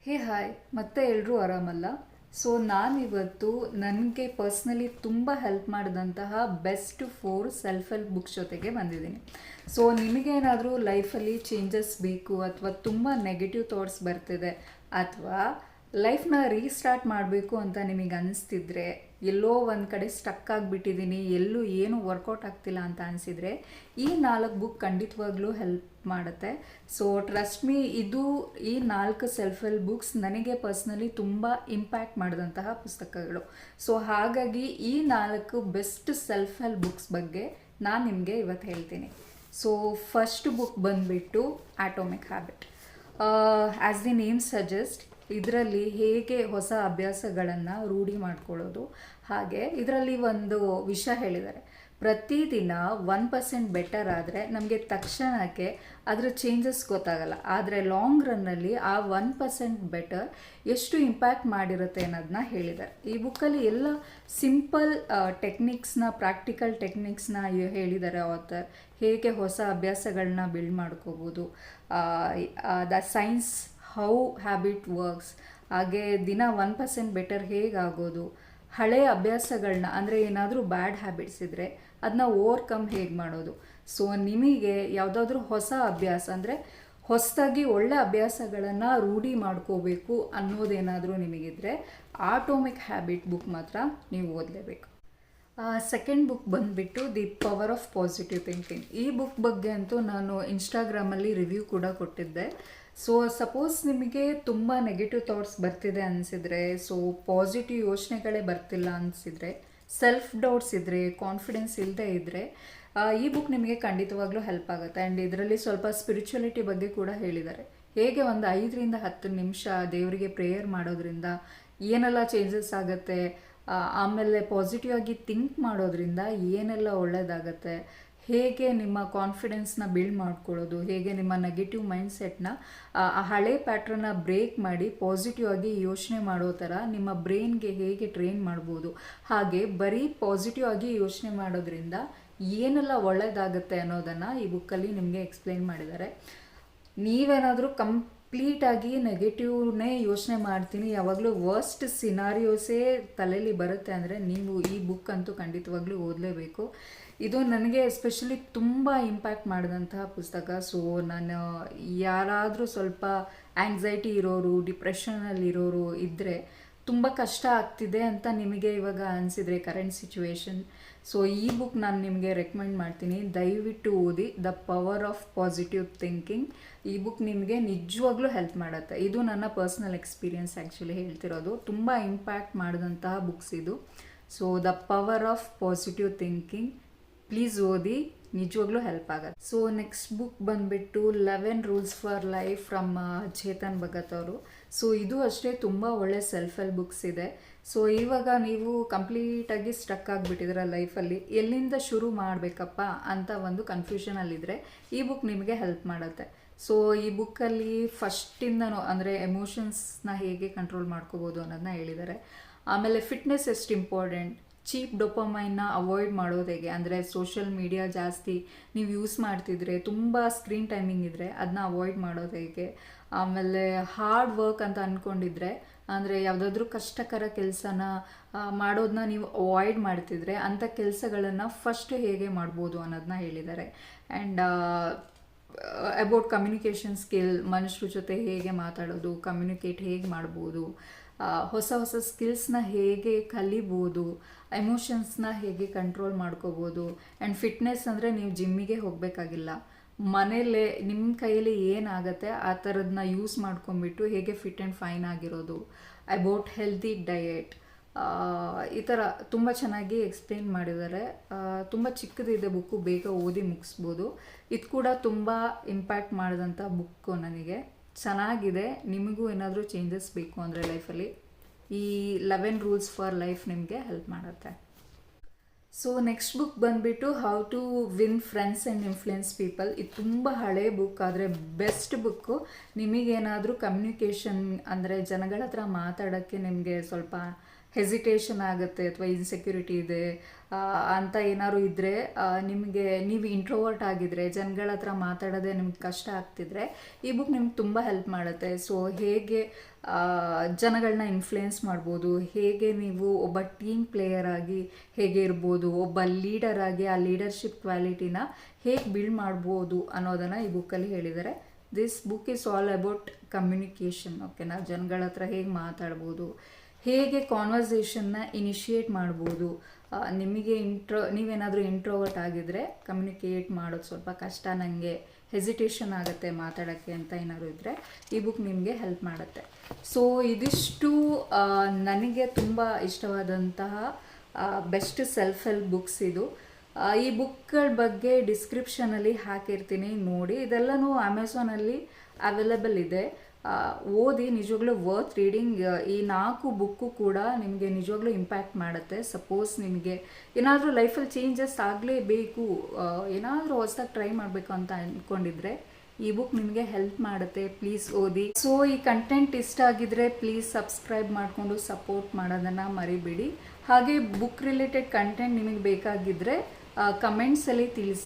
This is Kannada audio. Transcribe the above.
ಹೇ ಹಾಯ್ ಮತ್ತೆ ಎಲ್ಲರೂ ಆರಾಮಲ್ಲ. ಸೊ ನಾನಿವತ್ತು ನನಗೆ ಪರ್ಸ್ನಲಿ ತುಂಬ ಹೆಲ್ಪ್ ಮಾಡಿದಂತಹ ಬೆಸ್ಟ್ 4 ಸೆಲ್ಫ್ ಹೆಲ್ಪ್ ಬುಕ್ಸ್ ಜೊತೆಗೆ ಬಂದಿದ್ದೀನಿ. ಸೊ ನಿಮಗೇನಾದರೂ ಲೈಫಲ್ಲಿ ಚೇಂಜಸ್ ಬೇಕು ಅಥವಾ ತುಂಬ ನೆಗೆಟಿವ್ ಥಾಟ್ಸ್ ಬರ್ತಿದೆ ಅಥವಾ ಲೈಫ್ನ ರೀಸ್ಟಾರ್ಟ್ ಮಾಡಬೇಕು ಅಂತ ನಿಮಗೆ ಅನಿಸ್ತಿದ್ರೆ, ಎಲ್ಲೋ ಒಂದು ಕಡೆ ಸ್ಟಕ್ ಆಗಿಬಿಟ್ಟಿದ್ದೀನಿ, ಎಲ್ಲೂ ಏನೂ ವರ್ಕೌಟ್ ಆಗ್ತಿಲ್ಲ ಅಂತ ಅನಿಸಿದರೆ ಈ 4 ಬುಕ್ ಖಂಡಿತವಾಗ್ಲೂ ಹೆಲ್ಪ್ ಮಾಡುತ್ತೆ. ಸೊ ಟ್ರಸ್ಟ್ ಮೀ, ಈ 4 ಸೆಲ್ಫ್ ಹೆಲ್ಪ್ ಬುಕ್ಸ್ ನನಗೆ ಪರ್ಸ್ನಲಿ ತುಂಬ ಇಂಪ್ಯಾಕ್ಟ್ ಮಾಡಿದಂತಹ ಪುಸ್ತಕಗಳು. ಸೊ ಹಾಗಾಗಿ ಈ 4 ಬೆಸ್ಟ್ ಸೆಲ್ಫ್ ಹೆಲ್ಪ್ ಬುಕ್ಸ್ ಬಗ್ಗೆ ನಾನು ನಿಮಗೆ ಇವತ್ತು ಹೇಳ್ತೀನಿ. ಸೊ ಫಸ್ಟ್ ಬುಕ್ ಬಂದುಬಿಟ್ಟು atomic habit. As the name suggest, ಇದರಲ್ಲಿ ಹೇಗೆ ಹೊಸ ಅಭ್ಯಾಸಗಳನ್ನು ರೂಢಿ ಮಾಡ್ಕೊಳ್ಳೋದು, ಹಾಗೆ ಇದರಲ್ಲಿ ಒಂದು ವಿಷಯ ಹೇಳಿದ್ದಾರೆ. ಪ್ರತಿದಿನ 1% ಬೆಟರ್ ಆದರೆ ನಮಗೆ ತಕ್ಷಣಕ್ಕೆ ಅದರ ಚೇಂಜಸ್ ಗೊತ್ತಾಗಲ್ಲ, ಆದರೆ ಲಾಂಗ್ ರನ್ನಲ್ಲಿ ಆ 1% ಬೆಟರ್ ಎಷ್ಟು ಇಂಪ್ಯಾಕ್ಟ್ ಮಾಡಿರುತ್ತೆ ಅನ್ನೋದನ್ನ ಹೇಳಿದ್ದಾರೆ. ಈ ಬುಕ್ಕಲ್ಲಿ ಎಲ್ಲ ಸಿಂಪಲ್ ಟೆಕ್ನಿಕ್ಸ್ನ, ಪ್ರಾಕ್ಟಿಕಲ್ ಟೆಕ್ನಿಕ್ಸ್ನ ಹೇಳಿದ್ದಾರೆ ಆಥರ್. ಹೇಗೆ ಹೊಸ ಅಭ್ಯಾಸಗಳನ್ನ ಬಿಲ್ಡ್ ಮಾಡ್ಕೋಬೋದು, the science how habit works, ಹಾಗೆ ದಿನ 1% ಬೆಟರ್ ಹೇಗಾಗೋದು, ಹಳೆಯ ಅಭ್ಯಾಸಗಳನ್ನ ಅಂದರೆ ಏನಾದರೂ ಬ್ಯಾಡ್ ಹ್ಯಾಬಿಟ್ಸ್ ಇದ್ದರೆ ಅದನ್ನ ಓವರ್ಕಮ್ ಹೇಗೆ ಮಾಡೋದು. ಸೊ ನಿಮಗೆ ಯಾವುದಾದ್ರೂ ಹೊಸ ಅಭ್ಯಾಸ ಅಂದರೆ ಹೊಸದಾಗಿ ಒಳ್ಳೆ ಅಭ್ಯಾಸಗಳನ್ನು ರೂಢಿ ಮಾಡ್ಕೋಬೇಕು ಅನ್ನೋದೇನಾದರೂ ನಿಮಗಿದ್ರೆ ಆಟೋಮಿಕ್ ಹ್ಯಾಬಿಟ್ ಬುಕ್ ಮಾತ್ರ ನೀವು ಓದಲೇಬೇಕು. ಸೆಕೆಂಡ್ ಬುಕ್ ಬಂದುಬಿಟ್ಟು the power of positive thinking. ಈ ಬುಕ್ ಬಗ್ಗೆ ಅಂತೂ ನಾನು ಇನ್ಸ್ಟಾಗ್ರಾಮಲ್ಲಿ ರಿವ್ಯೂ ಕೂಡ ಕೊಟ್ಟಿದ್ದೆ. ಸೊ ಸಪೋಸ್ ನಿಮಗೆ ತುಂಬ ನೆಗೆಟಿವ್ ಥಾಟ್ಸ್ ಬರ್ತಿದೆ ಅನಿಸಿದರೆ, ಸೊ ಪಾಸಿಟಿವ್ ಯೋಚನೆಗಳೇ ಬರ್ತಿಲ್ಲ ಅನಿಸಿದರೆ, ಸೆಲ್ಫ್ ಡೌಟ್ಸ್ ಇದ್ದರೆ, ಕಾನ್ಫಿಡೆನ್ಸ್ ಇಲ್ಲದೆ ಇದ್ದರೆ ಈ ಬುಕ್ ನಿಮಗೆ ಖಂಡಿತವಾಗ್ಲೂ ಹೆಲ್ಪ್ ಆಗುತ್ತೆ. ಆ್ಯಂಡ್ ಇದರಲ್ಲಿ ಸ್ವಲ್ಪ ಸ್ಪಿರಿಚುವಲಿಟಿ ಬಗ್ಗೆ ಕೂಡ ಹೇಳಿದ್ದಾರೆ. ಹೇಗೆ ಒಂದು 5ರಿಂದ 10 ನಿಮಿಷ ದೇವರಿಗೆ ಪ್ರೇಯರ್ ಮಾಡೋದ್ರಿಂದ ಏನೆಲ್ಲ ಚೇಂಜಸ್ ಆಗುತ್ತೆ, ಆಮೇಲೆ ಪಾಸಿಟಿವ್ ಆಗಿ ಥಿಂಕ್ ಮಾಡೋದ್ರಿಂದ ಏನೆಲ್ಲ ಒಳ್ಳೆಯದಾಗತ್ತೆ, ಹೇಗೆ ನಿಮ್ಮ ಕಾನ್ಫಿಡೆನ್ಸ್ನ ಬಿಲ್ಡ್ ಮಾಡ್ಕೊಳ್ಳೋದು, ಹೇಗೆ ನಿಮ್ಮ ನೆಗೆಟಿವ್ ಮೈಂಡ್ಸೆಟ್ನ ಆ ಹಳೆ ಪ್ಯಾಟ್ರನ್ನ ಬ್ರೇಕ್ ಮಾಡಿ ಪಾಸಿಟಿವ್ ಆಗಿ ಯೋಚನೆ ಮಾಡೋ ಥರ ನಿಮ್ಮ ಬ್ರೈನ್ಗೆ ಹೇಗೆ ಟ್ರೈನ್ ಮಾಡ್ಬೋದು, ಹಾಗೆ ಬರೀ ಪಾಸಿಟಿವ್ ಆಗಿ ಯೋಚನೆ ಮಾಡೋದ್ರಿಂದ ಏನೆಲ್ಲ ಒಳ್ಳೆಯದಾಗತ್ತೆ ಅನ್ನೋದನ್ನು ಈ ಬುಕ್ಕಲ್ಲಿ ನಿಮಗೆ ಎಕ್ಸ್ಪ್ಲೈನ್ ಮಾಡಿದ್ದಾರೆ. ನೀವೇನಾದರೂ ಕಂಪ್ಲೀಟಾಗಿ ನೆಗೆಟಿವ್ನೇ ಯೋಚನೆ ಮಾಡ್ತೀನಿ, ಯಾವಾಗಲೂ ವರ್ಸ್ಟ್ ಸಿನಾರಿಯೋಸೇ ತಲೆಯಲ್ಲಿ ಬರುತ್ತೆ ಅಂದರೆ ನೀವು ಈ ಬುಕ್ ಅಂತೂ ಖಂಡಿತವಾಗ್ಲೂ ಓದಲೇಬೇಕು. ಇದು ನನಗೆ ಎಸ್ಪೆಷಲಿ ತುಂಬ ಇಂಪ್ಯಾಕ್ಟ್ ಮಾಡಿದಂತಹ ಪುಸ್ತಕ. ಸೊ ನಾನು ಯಾರಾದರೂ ಸ್ವಲ್ಪ ಆ್ಯಂಗ್ಸೈಟಿ ಇರೋರು, ಡಿಪ್ರೆಷನಲ್ಲಿರೋರು ಇದ್ದರೆ, ತುಂಬ ಕಷ್ಟ ಆಗ್ತಿದೆ ಅಂತ ನಿಮಗೆ ಇವಾಗ ಅನಿಸಿದರೆ ಕರೆಂಟ್ ಸಿಚುವೇಶನ್, ಸೊ ಈ ಬುಕ್ ನಾನು ನಿಮಗೆ ರೆಕಮೆಂಡ್ ಮಾಡ್ತೀನಿ. ದಯವಿಟ್ಟು ಓದಿ, the power of positive thinking. ಈ ಬುಕ್ ನಿಮಗೆ ನಿಜವಾಗ್ಲೂ ಹೆಲ್ಪ್ ಮಾಡುತ್ತೆ. ಇದು ನನ್ನ ಪರ್ಸ್ನಲ್ ಎಕ್ಸ್ಪೀರಿಯನ್ಸ್ ಆ್ಯಕ್ಚುಲಿ ಹೇಳ್ತಿರೋದು. ತುಂಬ ಇಂಪ್ಯಾಕ್ಟ್ ಮಾಡಿದಂತಹ ಬುಕ್ಸ್ ಇದು. So the power of positive thinking, please ಓದಿ, ನಿಜವಾಗ್ಲೂ ಹೆಲ್ಪ್ ಆಗುತ್ತೆ. ಸೊ ನೆಕ್ಸ್ಟ್ ಬುಕ್ ಬಂದುಬಿಟ್ಟು 11 rules for life from Chetan Bhagat ಅವರು. ಸೊ ಇದು ಅಷ್ಟೇ ತುಂಬ ಒಳ್ಳೆ ಸೆಲ್ಫ್ ಹೆಲ್ಪ್ ಬುಕ್ಸ್ ಇದೆ. ಸೊ ಇವಾಗ ನೀವು ಕಂಪ್ಲೀಟಾಗಿ ಸ್ಟಕ್ ಆಗಿಬಿಟ್ಟಿದ್ರೆ ಲೈಫಲ್ಲಿ, ಎಲ್ಲಿಂದ ಶುರು ಮಾಡಬೇಕಪ್ಪ ಅಂತ ಒಂದು ಕನ್ಫ್ಯೂಷನಲ್ಲಿದ್ದರೆ ಈ ಬುಕ್ ನಿಮಗೆ ಹೆಲ್ಪ್ ಮಾಡುತ್ತೆ. ಸೊ ಈ ಬುಕ್ಕಲ್ಲಿ ಫಸ್ಟಿಂದನೂ ಅಂದರೆ ಎಮೋಷನ್ಸ್ನ ಹೇಗೆ ಕಂಟ್ರೋಲ್ ಮಾಡ್ಕೋಬೋದು ಅನ್ನೋದನ್ನ ಹೇಳಿದ್ದಾರೆ. ಆಮೇಲೆ ಫಿಟ್ನೆಸ್ ಎಷ್ಟು ಇಂಪಾರ್ಟೆಂಟ್, ಚೀಪ್ ಡೊಪಮೈನ್ನ ಅವಾಯ್ಡ್ ಮಾಡೋದು ಹೇಗೆ, ಅಂದರೆ ಸೋಷಿಯಲ್ ಮೀಡಿಯಾ ಜಾಸ್ತಿ ನೀವು ಯೂಸ್ ಮಾಡ್ತಿದ್ರೆ, ತುಂಬ ಸ್ಕ್ರೀನ್ ಟೈಮಿಂಗ್ ಇದ್ದರೆ ಅದನ್ನ ಅವಾಯ್ಡ್ ಮಾಡೋದು ಹೇಗೆ. ಆಮೇಲೆ ಹಾರ್ಡ್ ವರ್ಕ್ ಅಂತ ಅಂದ್ಕೊಂಡಿದ್ರೆ, ಅಂದರೆ ಯಾವುದಾದ್ರೂ ಕಷ್ಟಕರ ಕೆಲಸನ ಮಾಡೋದನ್ನ ನೀವು ಅವಾಯ್ಡ್ ಮಾಡ್ತಿದ್ರೆ ಅಂಥ ಕೆಲಸಗಳನ್ನು ಫಸ್ಟ್ ಹೇಗೆ ಮಾಡ್ಬೋದು ಅನ್ನೋದನ್ನ ಹೇಳಿದ್ದಾರೆ. ಆ್ಯಂಡ್ ಅಬೌಟ್ ಕಮ್ಯುನಿಕೇಷನ್ ಸ್ಕಿಲ್, ಮನುಷ್ಯರ ಜೊತೆ ಹೇಗೆ ಮಾತಾಡೋದು, ಕಮ್ಯುನಿಕೇಟ್ ಹೇಗೆ ಮಾಡ್ಬೋದು, ಹೊಸ ಹೊಸ ಸ್ಕಿಲ್ಸ್ನ ಹೇಗೆ ಕಲಿಬೋದು, ಎಮೋಷನ್ಸ್ನ ಹೇಗೆ ಕಂಟ್ರೋಲ್ ಮಾಡ್ಕೋಬೋದು. ಆ್ಯಂಡ್ ಫಿಟ್ನೆಸ್ ಅಂದರೆ ನೀವು ಜಿಮ್ಮಿಗೆ ಹೋಗಬೇಕಾಗಿಲ್ಲ, ಮನೇಲೇ ನಿಮ್ಮ ಕೈಯಲ್ಲಿ ಏನಾಗುತ್ತೆ ಆ ಥರದನ್ನ ಯೂಸ್ ಮಾಡ್ಕೊಂಬಿಟ್ಟು ಹೇಗೆ ಫಿಟ್ ಆ್ಯಂಡ್ ಫೈನ್ ಆಗಿರೋದು. ಅಬೌಟ್ ಹೆಲ್ದಿ ಡಯೆಟ್, ಈ ಥರ ತುಂಬ ಚೆನ್ನಾಗಿ ಎಕ್ಸ್ಪ್ಲೇನ್ ಮಾಡಿದ್ದಾರೆ. ತುಂಬ ಚಿಕ್ಕದಿದೆ ಬುಕ್ಕು, ಬೇಗ ಓದಿ ಮುಗಿಸ್ಬೋದು. ಇದು ಕೂಡ ತುಂಬ ಇಂಪ್ಯಾಕ್ಟ್ ಮಾಡಿದಂಥ ಬುಕ್ಕು ನನಗೆ. ಚೆನ್ನಾಗಿದೆ. ನಿಮಗೂ ಏನಾದರೂ ಚೇಂಜಸ್ ಬೇಕು ಅಂದರೆ ಲೈಫಲ್ಲಿ ಈ 11 ರೂಲ್ಸ್ ಫಾರ್ ಲೈಫ್ ನಿಮಗೆ ಹೆಲ್ಪ್ ಮಾಡುತ್ತೆ. ಸೊ ನೆಕ್ಸ್ಟ್ ಬುಕ್ ಬಂದುಬಿಟ್ಟು how to win friends and influence people. ಇದು ತುಂಬ ಹಳೆ ಬುಕ್, ಆದರೆ ಬೆಸ್ಟ್ ಬುಕ್ಕು. ನಿಮಗೇನಾದರೂ ಕಮ್ಯುನಿಕೇಷನ್ ಅಂದರೆ ಜನಗಳ ಹತ್ರ ಮಾತಾಡೋಕ್ಕೆ ನಿಮಗೆ ಸ್ವಲ್ಪ ಹೆಸಿಟೇಷನ್ ಆಗುತ್ತೆ ಅಥವಾ ಇನ್ಸೆಕ್ಯೂರಿಟಿ ಇದೆ ಅಂತ ಏನಾದ್ರು ಇದ್ದರೆ, ನಿಮಗೆ ನೀವು ಇಂಟ್ರೋವರ್ಟ್ ಆಗಿದ್ರೆ, ಜನಗಳ ಹತ್ರ ಮಾತಾಡೋದೇ ನಿಮ್ಗೆ ಕಷ್ಟ ಆಗ್ತಿದ್ರೆ ಈ ಬುಕ್ ನಿಮ್ಗೆ ತುಂಬ ಹೆಲ್ಪ್ ಮಾಡುತ್ತೆ. ಸೊ ಹೇಗೆ ಜನಗಳನ್ನ ಇನ್ಫ್ಲುಯೆನ್ಸ್ ಮಾಡ್ಬೋದು, ಹೇಗೆ ನೀವು ಒಬ್ಬ ಟೀಮ್ ಪ್ಲೇಯರ್ ಆಗಿ ಹೇಗೆ ಇರ್ಬೋದು, ಒಬ್ಬ ಲೀಡರ್ ಆಗಿ ಆ ಲೀಡರ್ಶಿಪ್ ಕ್ವಾಲಿಟಿನ ಹೇಗೆ ಬಿಲ್ಡ್ ಮಾಡ್ಬೋದು ಅನ್ನೋದನ್ನು ಈ ಬುಕ್ಕಲ್ಲಿ ಹೇಳಿದ್ದಾರೆ. This book is all about communication. ಓಕೆನಾ, ಜನಗಳ ಹತ್ರ ಹೇಗೆ ಮಾತಾಡ್ಬೋದು, ಹೇಗೆ ಕಾನ್ವರ್ಸೇಷನ್ನ ಇನಿಷಿಯೇಟ್ ಮಾಡ್ಬೋದು. ನಿಮಗೆ ನೀವೇನಾದರೂ ಇಂಟ್ರೋವರ್ಟ್ ಆಗಿದ್ದರೆ ಕಮ್ಯುನಿಕೇಟ್ ಮಾಡೋದು ಸ್ವಲ್ಪ ಕಷ್ಟ, ನನಗೆ ಹೆಸಿಟೇಷನ್ ಆಗುತ್ತೆ ಮಾತಾಡೋಕ್ಕೆ ಅಂತ ಏನಾದ್ರು ಇದ್ದರೆ ಈ ಬುಕ್ ನಿಮಗೆ ಹೆಲ್ಪ್ ಮಾಡುತ್ತೆ. ಸೊ ಇದಿಷ್ಟು ನನಗೆ ತುಂಬ ಇಷ್ಟವಾದಂತಹ ಬೆಸ್ಟ್ ಸೆಲ್ಫ್ ಹೆಲ್ಪ್ ಬುಕ್ಸ್ ಇದು. ಈ ಬುಕ್ಗಳ ಬಗ್ಗೆ ಡಿಸ್ಕ್ರಿಪ್ಷನಲ್ಲಿ ಹಾಕಿರ್ತೀನಿ, ನೋಡಿ. ಇದೆಲ್ಲನೂ ಅಮೆಝಾನಲ್ಲಿ ಅವೈಲೇಬಲ್ ಇದೆ. ಓದಿ, ನಿಜವಾಗ್ಲೂ ವರ್ತ್ ರೀಡಿಂಗ್. ಈ 4 ಬುಕ್ಕು ಕೂಡ ನಿಮಗೆ ನಿಜವಾಗ್ಲೂ ಇಂಪ್ಯಾಕ್ಟ್ ಮಾಡುತ್ತೆ. ಸಪೋಸ್ ನಿಮಗೆ ಏನಾದರೂ ಲೈಫಲ್ಲಿ ಚೇಂಜಸ್ ಆಗಲೇಬೇಕು, ಏನಾದರೂ ಹೊಸದಾಗಿ ಟ್ರೈ ಮಾಡಬೇಕು ಅಂತ ಅಂದ್ಕೊಂಡಿದ್ರೆ ಈ ಬುಕ್ ನಿಮಗೆ ಹೆಲ್ಪ್ ಮಾಡುತ್ತೆ. ಪ್ಲೀಸ್ ಓದಿ. ಸೊ ಈ ಕಂಟೆಂಟ್ ಇಷ್ಟ ಆಗಿದ್ರೆ ಪ್ಲೀಸ್ ಸಬ್ಸ್ಕ್ರೈಬ್ ಮಾಡಿಕೊಂಡು ಸಪೋರ್ಟ್ ಮಾಡೋದನ್ನು ಮರಿಬೇಡಿ. ಹಾಗೆ ಬುಕ್ ರಿಲೇಟೆಡ್ ಕಂಟೆಂಟ್ ನಿಮಗೆ ಬೇಕಾಗಿದ್ದರೆ ಕಮೆಂಟ್ಸಲ್ಲಿ ತಿಳಿಸಿ.